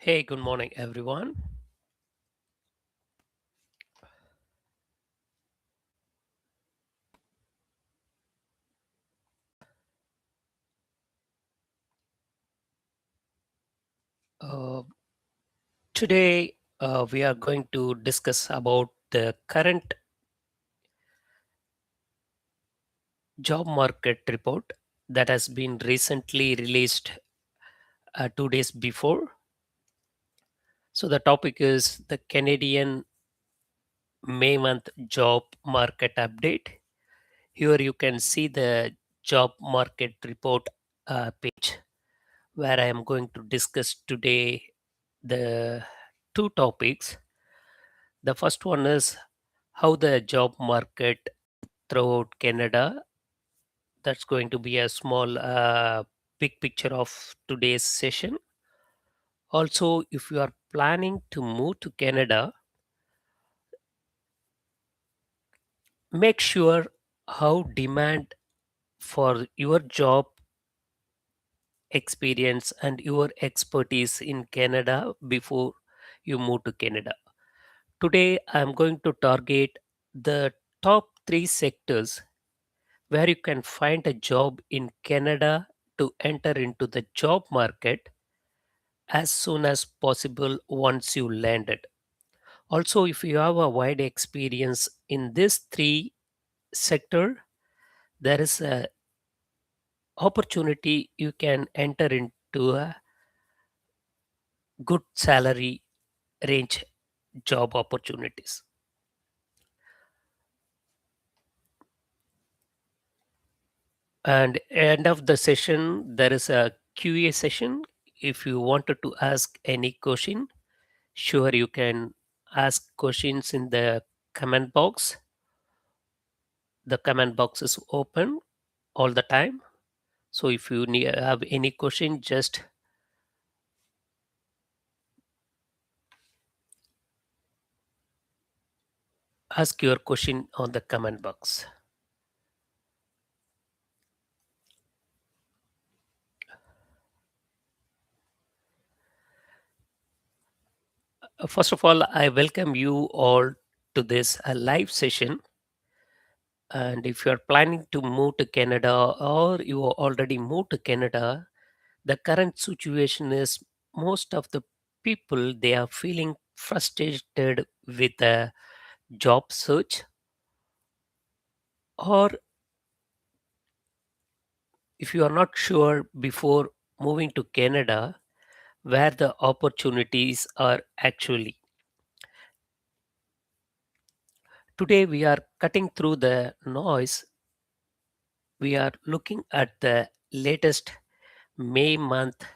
Hey, good morning, everyone. Uh, Today, we are going to discuss about the current job market report that has been recently released 2 days before. So, the topic is the Canadian May month job market update. Here, you can see the job market report page where I am going to discuss today the two topics. The first one is how the job market throughout Canada. That's going to be a small big picture of today's session. Also, if you are planning to move to Canada, make sure how demand for your job experience and your expertise in Canada before you move to Canada. Today, I'm going to target the top three sectors where you can find a job in Canada to enter into the job market as soon as possible once you land it. Also, if you have a wide experience in this three sector, there is a opportunity you can enter into a good salary range job opportunities. And end of the session, there is a QA session. If you wanted to ask any question, sure, you can ask questions in the comment box. The comment box is open all the time. So if you have any question, just ask your question on the comment box. First of all, I welcome you all to this live session. And if you are planning to move to Canada or you already moved to Canada, the current situation is most of the people they are feeling frustrated with the job search, or if you are not sure before moving to Canada where the opportunities are actually. Today we are cutting through the noise. We are looking at the latest May month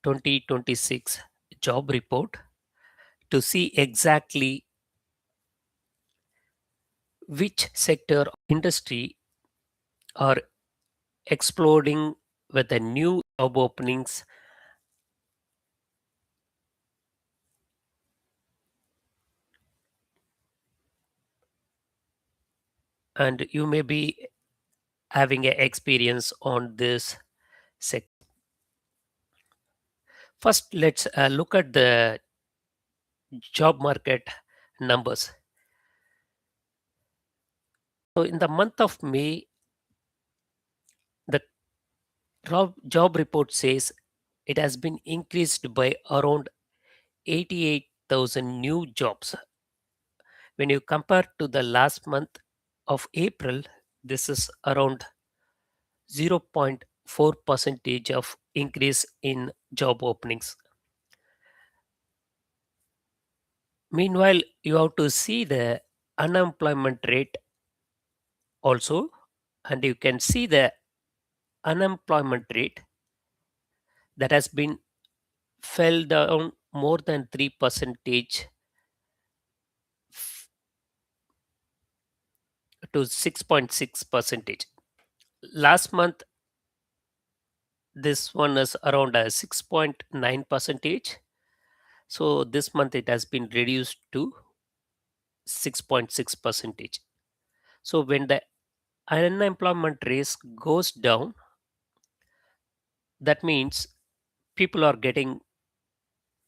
2026 job report to see exactly which sector or industry are exploding with the new job openings. And you may be having an experience on this sector. First, let's look at the job market numbers. So, in the month of May, the job report says it has been increased by around 88,000 new jobs. When you compare to the last month of April, this is around 0.4 percentage of increase in job openings. Meanwhile, you have to see the unemployment rate also, and you can see the unemployment rate that has been fell down more than 3 percentage to 6.6 percentage. Last month, this one is around a 6.9 percentage. So this month it has been reduced to 6.6 percentage. So when the unemployment rate goes down, that means people are getting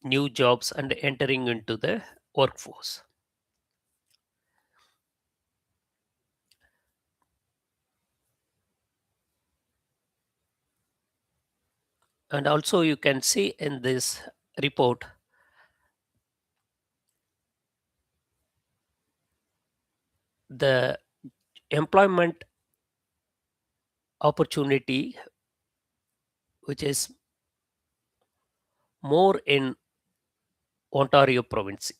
new jobs and entering into the workforce. And also, you can see in this report the employment opportunity, which is more in Ontario province.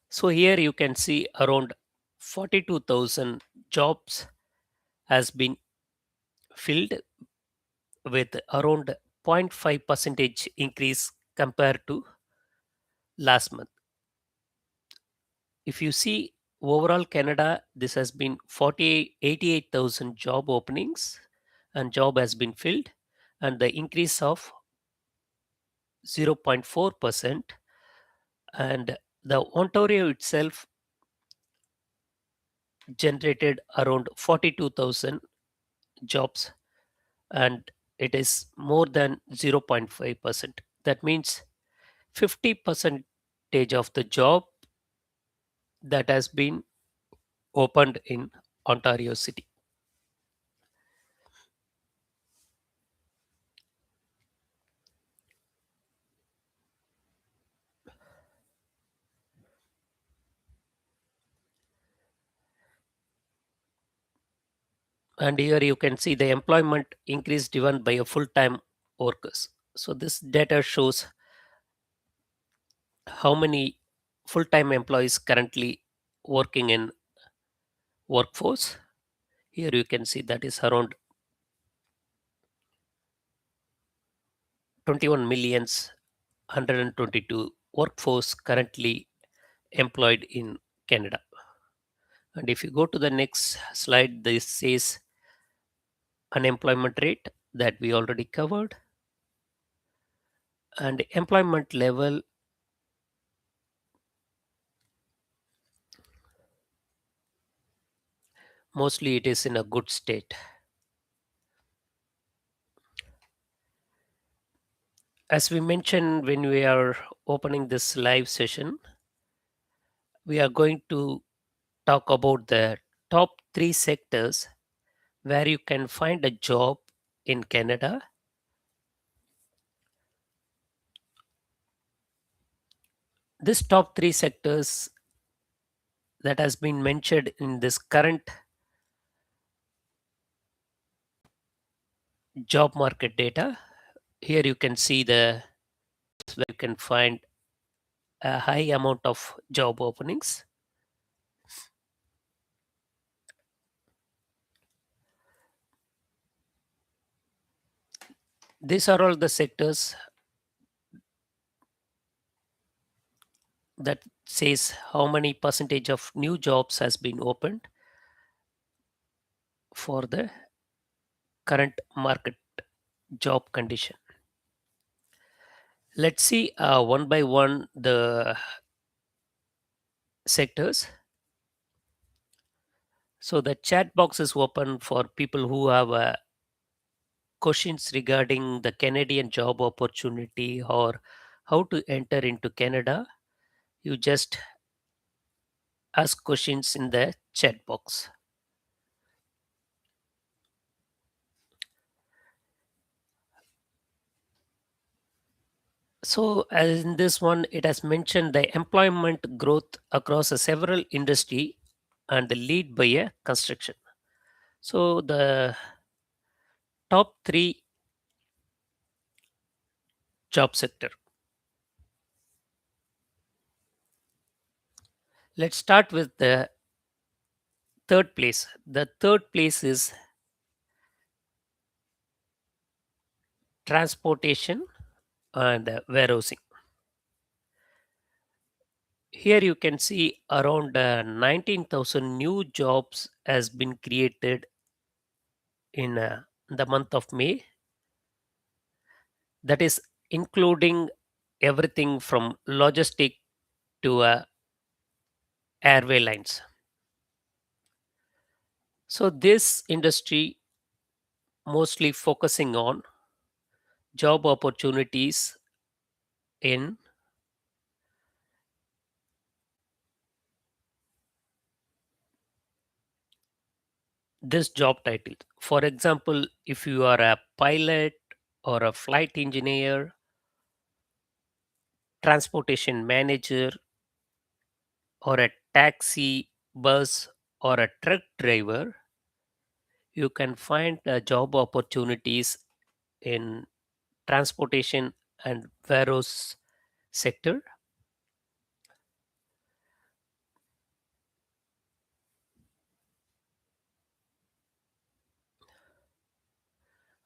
So here you can see around 42,000 jobs has been filled with around 0.5 percentage increase compared to last month. If you see overall Canada, this has been 88,000 job openings and job has been filled, and the increase of 0.4%. And the Ontario itself generated around 42,000 jobs, and it is more than 0.5%. That means 50 percentage of the job that has been opened in Ontario City. And here you can see the employment increase driven by a full-time workers. So this data shows how many full-time employees currently working in workforce. Here you can see that is around 21 millions 122 workforce currently employed in Canada. And if you go to the next slide, this says unemployment rate that we already covered, and employment level. Mostly it is in a good state. As we mentioned when we are opening this live session, we are going to talk about the top three sectors where you can find a job in Canada. This top three sectors that has been mentioned in this current job market data. Here you can see the where you can find a high amount of job openings. These are all the sectors that says how many percentage of new jobs has been opened for the current market job condition. Let's see one by one the sectors. So the chat box is open for people who have questions regarding the Canadian job opportunity or how to enter into Canada. You just ask questions in the chat box. So as in this one, it has mentioned the employment growth across a several industry and the lead by a construction. So the top three job sector. Let's start with the third place. The third place is transportation and warehousing. Here you can see around 19,000 new jobs has been created in the month of May. That is including everything from logistic to airway lines. So this industry mostly focusing on job opportunities in this job title. For example, if you are a pilot or a flight engineer, transportation manager, or a taxi, bus, or a truck driver, you can find job opportunities in transportation and warehouse sector.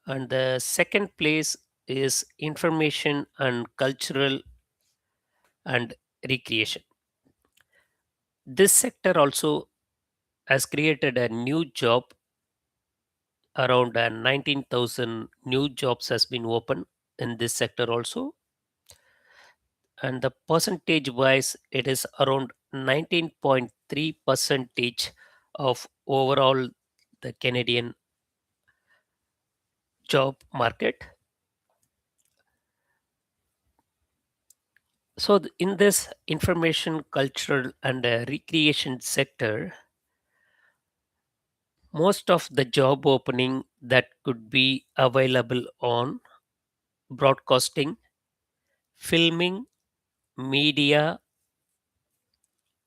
And the second place is information and cultural and recreation. This sector also has created a new job. Around 19,000 new jobs has been opened in this sector also, and the percentage wise it is around 19.3 percentage of overall the Canadian job market. So in this information cultural and recreation sector, most of the job opening that could be available on broadcasting, filming, media,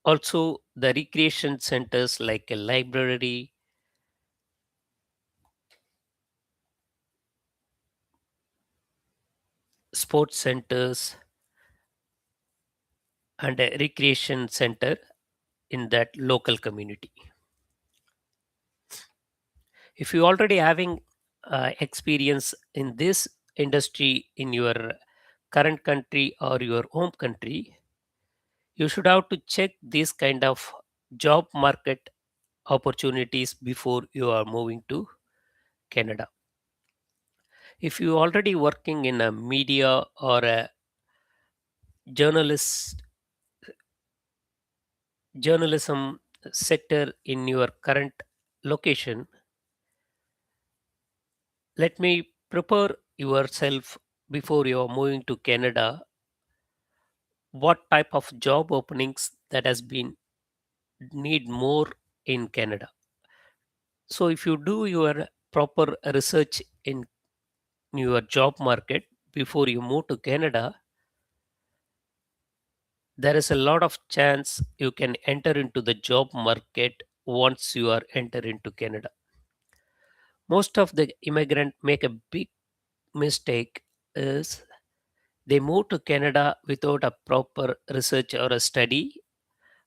also the recreation centers like a library, sports centers, and a recreation center in that local community. If you already having experience in this industry in your current country or your home country, you should have to check this kind of job market opportunities before you are moving to Canada. If you already working in a media or a journalist journalism sector in your current location, let me prepare yourself before you are moving to Canada. What type of job openings that has been need more in Canada? So if you do your proper research in your job market before you move to Canada, there is a lot of chance you can enter into the job market once you are enter into Canada. Most of the immigrant make a big mistake is they move to Canada without a proper research or a study,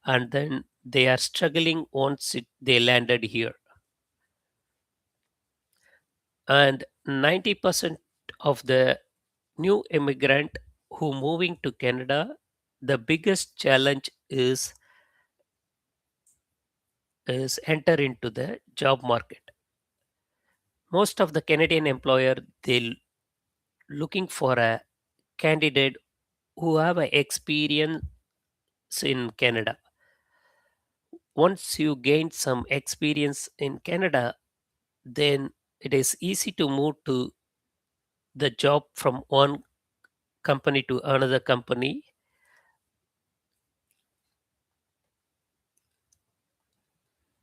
and then they are struggling once they landed here. And 90% of the new immigrant who moving to Canada, the biggest challenge is enter into the job market. Most of the Canadian employer they looking for a candidate who have a experience in Canada. Once you gain some experience in Canada, then it is easy to move to the job from one company to another company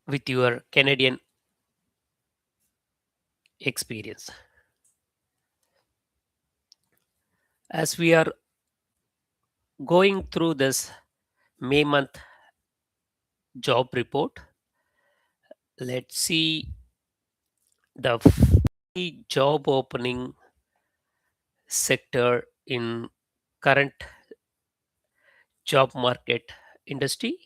with your Canadian experience. As we are going through this May month job report, let's see the free job opening sector in current job market industry.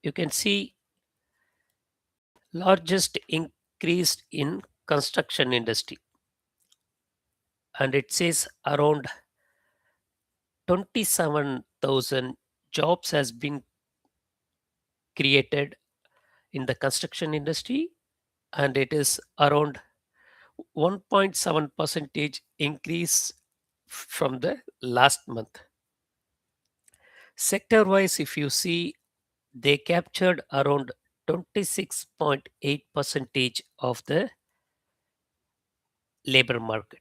You can see largest increase in construction industry, and it says around 27,000 jobs has been created in the construction industry, and it is around 1.7 percentage increase from the last month. Sector wise, if you see They captured around 26.8 percentage of the labor market.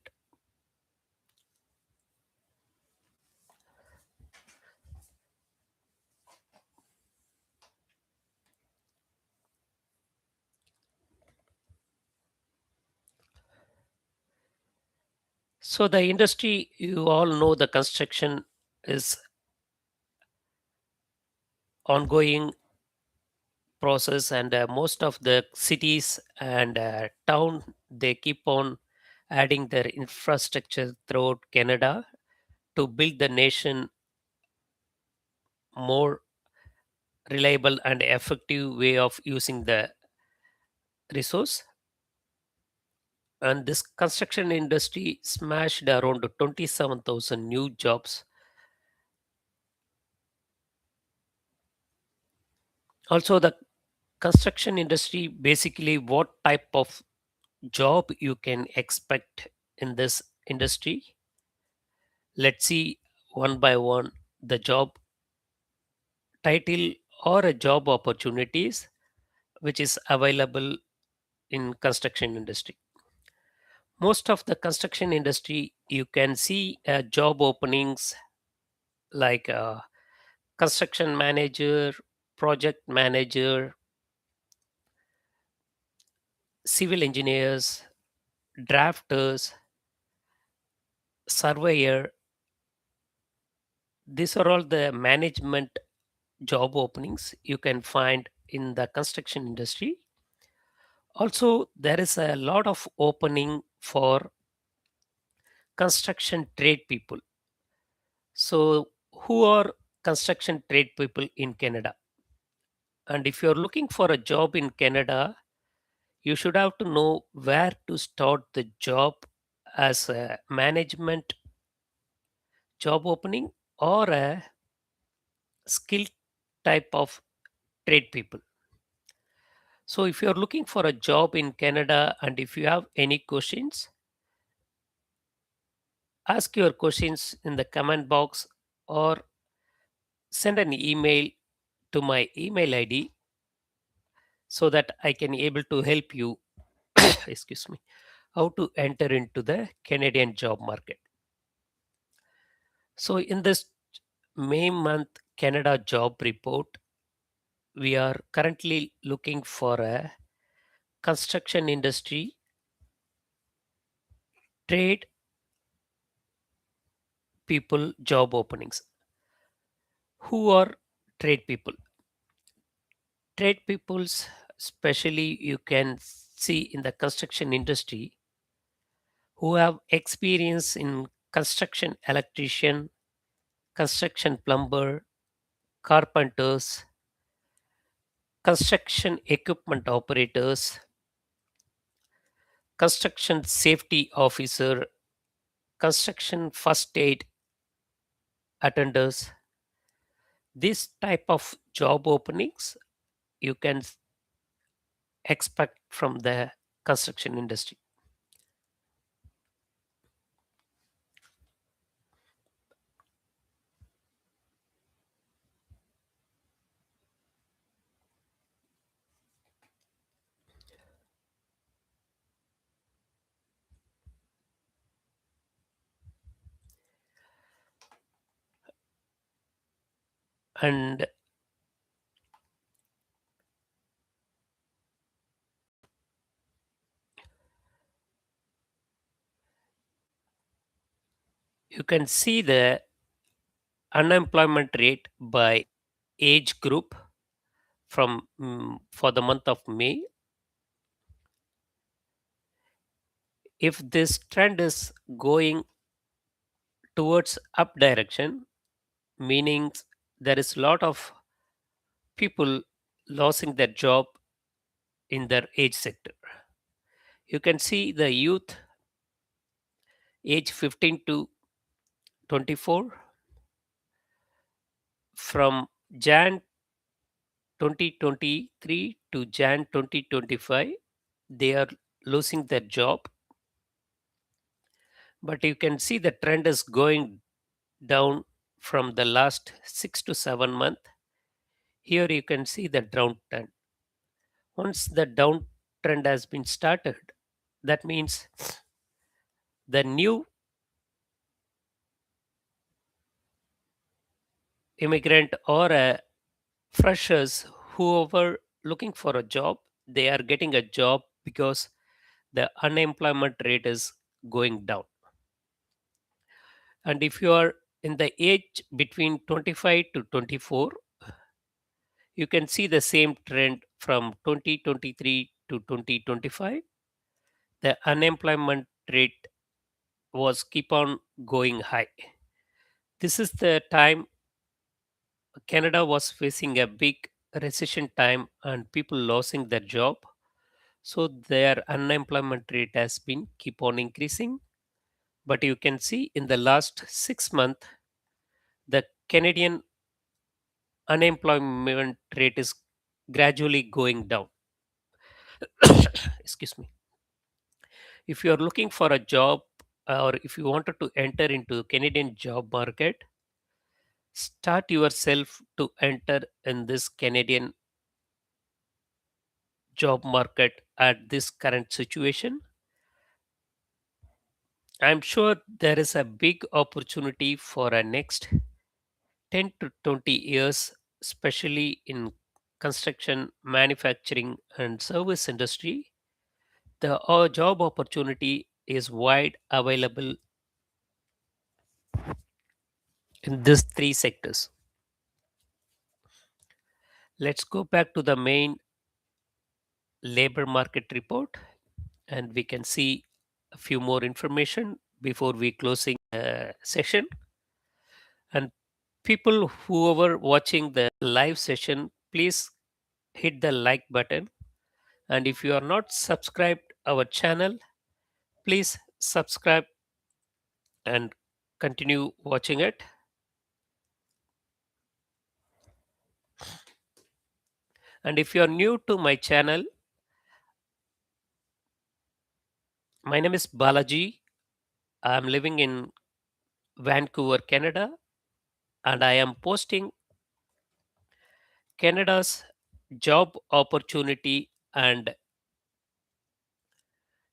So the industry, you all know, the construction is ongoing process, and most of the cities and town, they keep on adding their infrastructure throughout Canada to build the nation more reliable and effective way of using the resource. And this construction industry smashed around 27,000 new jobs. Also, the construction industry, basically what type of job you can expect in this industry. Let's see one by one the job title or a job opportunities which is available in construction industry. Most of the construction industry, you can see job openings like construction manager, project manager, civil engineers, drafters, surveyor. These are all the management job openings you can find in the construction industry. Also, there is a lot of opening for construction trade people. So, who are construction trade people in Canada? And if you're looking for a job in Canada, you should have to know where to start the job as a management job opening or a skill type of trade people. So, if you're looking for a job in Canada and if you have any questions, ask your questions in the comment box or send an email to my email ID so that I can able to help you excuse me, how to enter into the Canadian job market. So in this May month Canada job report, we are currently looking for a construction industry trade people job openings. Who are trade people? Trade peoples, especially you can see in the construction industry, who have experience in construction electrician, construction plumber, carpenters, construction equipment operators, construction safety officer, construction first aid attenders. This type of job openings you can expect from the construction industry. And you can see the unemployment rate by age group from for the month of May. If this trend is going towards up direction, meaning there is a lot of people losing their job in their age sector. You can see the youth age 15 to 24 from Jan 2023 to Jan 2025, they are losing their job. But you can see the trend is going down from the last 6 to 7 months. Here you can see the downtrend. Once the downtrend has been started, that means the new immigrant or freshers, whoever looking for a job, they are getting a job because the unemployment rate is going down. And if you are in the age between 25 to 24, you can see the same trend from 2023 to 2025. The unemployment rate was keep on going high. This is the time Canada was facing a big recession time and people losing their job. So their unemployment rate has been keep on increasing. But you can see in the last 6 months, the Canadian unemployment rate is gradually going down. Excuse me. If you are looking for a job or if you wanted to enter into Canadian job market, start yourself to enter in this Canadian job market at this current situation. I'm sure there is a big opportunity for a next 10 to 20 years, especially in construction, manufacturing, and service industry. The job opportunity is wide available in these three sectors. Let's go back to the main labor market report and we can see a few more information before we closing session. And people whoever watching the live session, please hit the like button. And if you are not subscribed our channel, please subscribe and continue watching it. And if you are new to my channel, my name is Balaji. I am living in Vancouver, Canada, and I am posting Canada's job opportunity and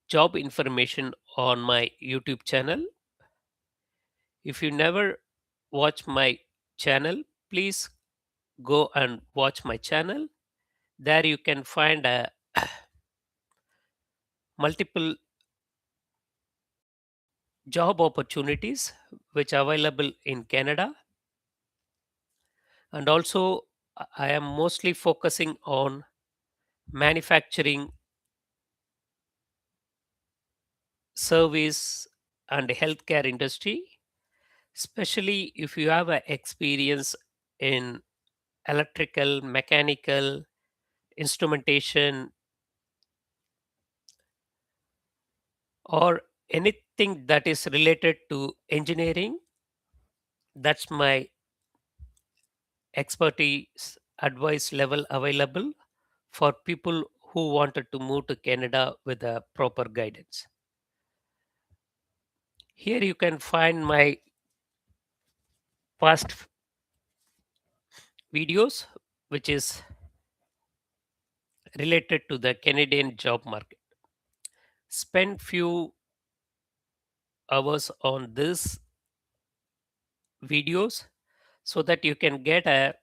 job information on my YouTube channel. If you never watch my channel, please go and watch my channel. There you can find multiple job opportunities which are available in Canada. And also I am mostly focusing on manufacturing, service and healthcare industry, especially if you have a experience in electrical, mechanical, instrumentation, or anything that is related to engineering. That's my expertise advice level available for people who wanted to move to Canada with a proper guidance. Here you can find my past videos, which is related to the Canadian job market. Spend few hours on this videos so that you can get a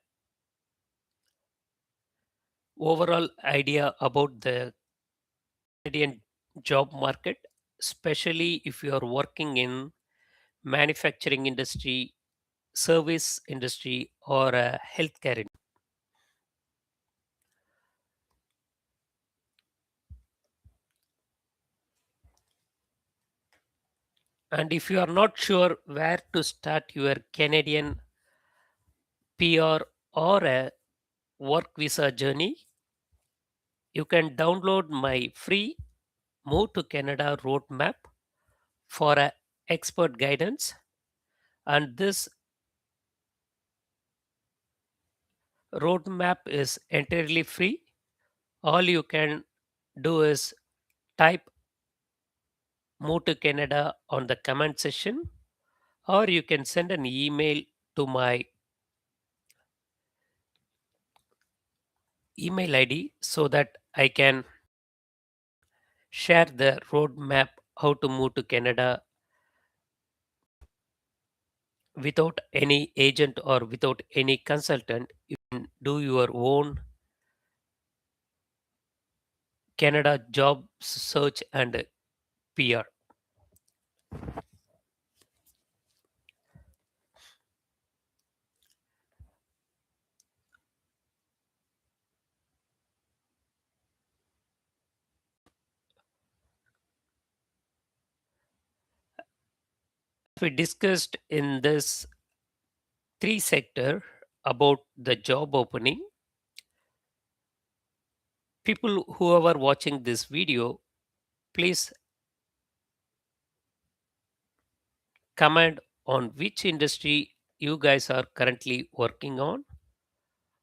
overall idea about the Canadian job market, especially if you are working in manufacturing industry, service industry, or healthcare. And if you are not sure where to start your Canadian PR or a work visa journey, you can download my free Move to Canada roadmap for a expert guidance. And this roadmap is entirely free. All you can do is type Move to Canada on the comment section, or you can send an email to my email ID so that I can share the roadmap how to move to Canada without any agent or without any consultant. You can do your own Canada job search and PR. We discussed in this three sector about the job opening. People who are watching this video, please comment on which industry you guys are currently working on,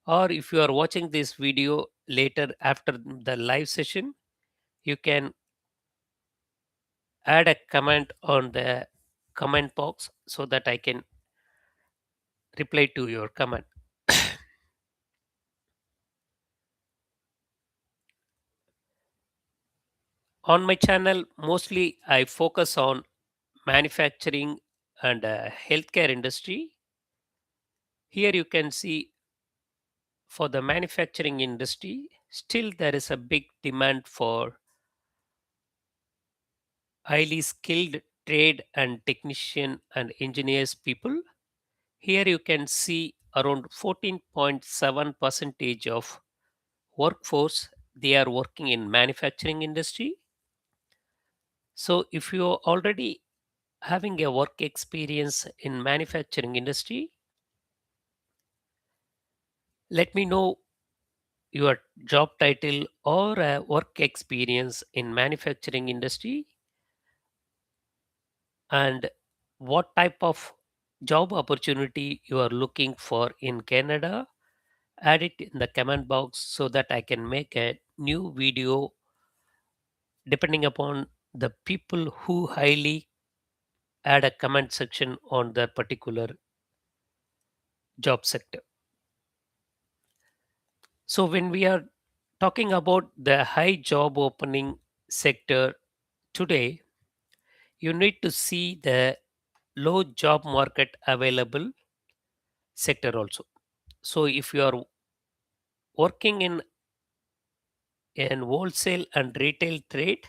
or if you are watching this video later after the live session, you can add a comment on the comment box so that I can reply to your comment. On my channel, mostly I focus on manufacturing and healthcare industry. Here you can see for the manufacturing industry, still there is a big demand for highly skilled trade and technician and engineers people. Here you can see around 14.7 percentage of workforce they are working in manufacturing industry. So if you are already having a work experience in manufacturing industry, let me know your job title or work experience in manufacturing industry and what type of job opportunity you are looking for in Canada. Add it in the comment box so that I can make a new video depending upon the people who highly add a comment section on their particular job sector. So when we are talking about the high job opening sector today, you need to see the low job market available sector also. So if you are working in wholesale and retail trade,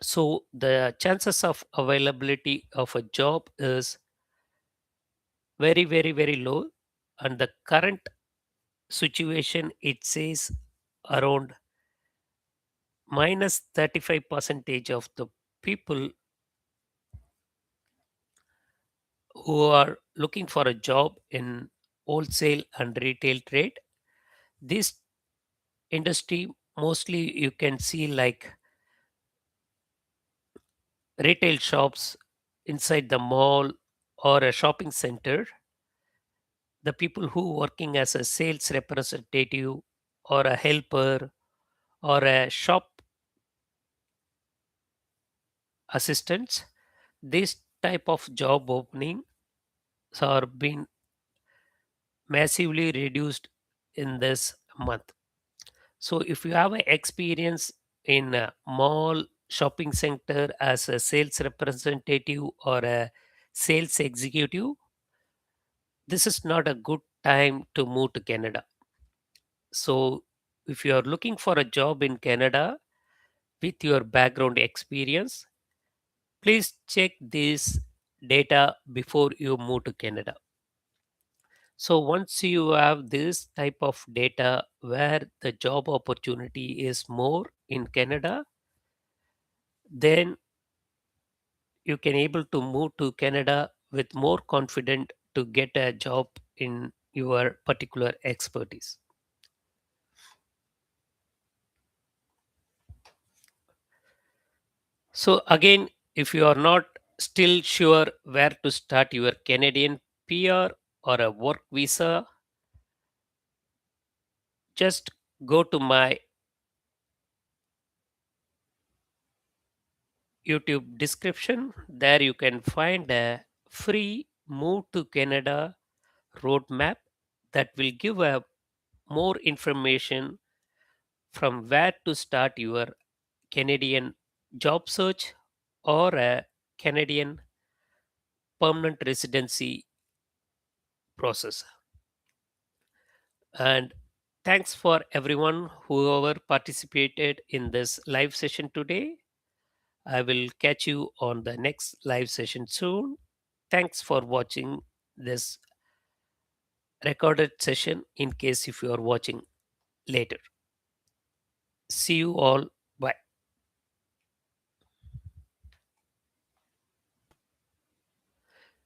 so the chances of availability of a job is very low, and the current situation it says around minus 35 percentage of the people who are looking for a job in wholesale and retail trade. This industry mostly you can see like retail shops inside the mall or a shopping center. The people who working as a sales representative or a helper or a shop assistants, this type of job opening are being massively reduced in this month. So if you have a experience in a mall shopping center as a sales representative or a sales executive, this is not a good time to move to Canada. So if you are looking for a job in Canada with your background experience, please check this data before you move to Canada. So once you have this type of data where the job opportunity is more in Canada, then you can able to move to Canada with more confident to get a job in your particular expertise. So again, if you are not still sure where to start your Canadian PR or a work visa, just go to my YouTube description. There you can find a free move to Canada roadmap that will give a more information from where to start your Canadian job search or a Canadian permanent residency process. And thanks for everyone whoever participated in this live session today. I will catch you on the next live session soon. Thanks for watching this recorded session in case if you are watching later. See you all